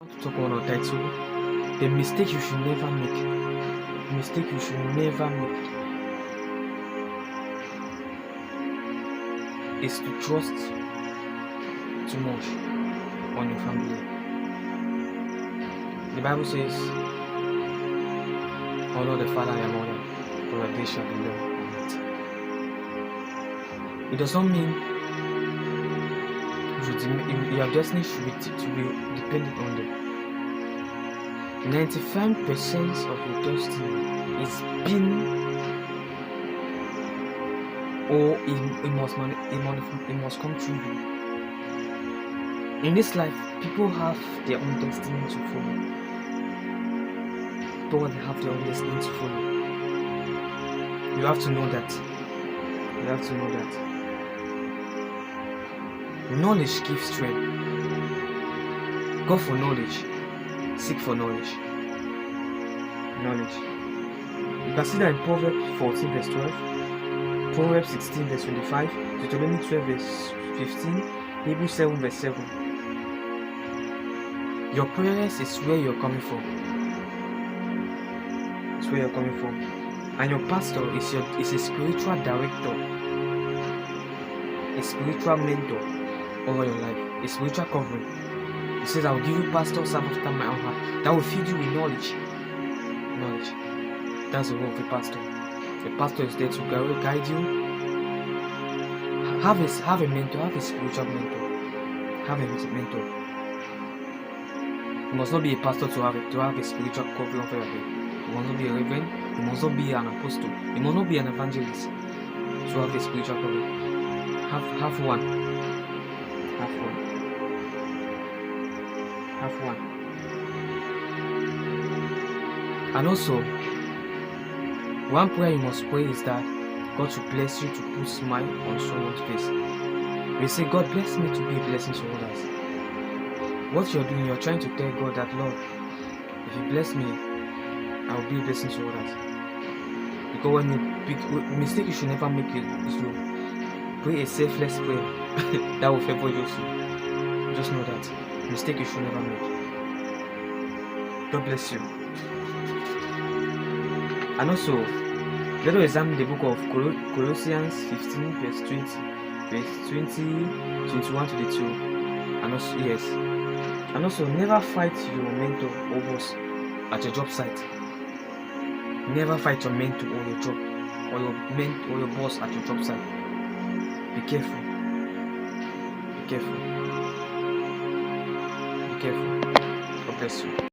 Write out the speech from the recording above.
To talk on our title, the mistake you should never make. Mistake you should never make is to trust too much on your family. The Bible says, honor the father and the mother, for that they shall be loved on earth. It does not mean your destiny should be dependent on them. 95% of your destiny is being, or it must come through you. In this life, people have their own destiny to follow. People have their own destiny to follow. You have to know that. You have to know that. Knowledge gives strength. Go for knowledge. Seek for knowledge. Knowledge. You can see that in Proverbs 14 verse 12, Proverbs 16 verse 25, Deuteronomy 12 verse 15, Hebrews 7 verse 7. Your prayers is where you're coming from. It's where you're coming from. And your pastor is a spiritual director, a spiritual mentor over your life, a spiritual covering. He says, I will give you pastors after my own heart that will feed you with knowledge. Knowledge. That's the role of a pastor. The pastor is there to guide you. Have a mentor, have a spiritual mentor. Have a mentor. You must not be a pastor to have a spiritual covering over your head. You must not be a reverend. You must not be an apostle. You must not be an evangelist to have a spiritual covering. Have one. Have one. Have one. And also, one prayer you must pray is that God should bless you to put a smile on someone's face. We say, God bless me to be a blessing to others. What you're doing, you're trying to tell God that, Lord, if you bless me, I will be a blessing to others. Because when you mistake you should never make it is to pray a selfless prayer that will favor you. Just know that. Mistake you should never make. God bless you. And also, let us examine the book of Colossians 15 verse 20, verse 20, 21 to the 2. And also, yes. And also, never fight your mentor or boss at your job site. Never fight your mentor or your job, or your boss at your job site. Be careful. Be careful. Be careful. God bless you.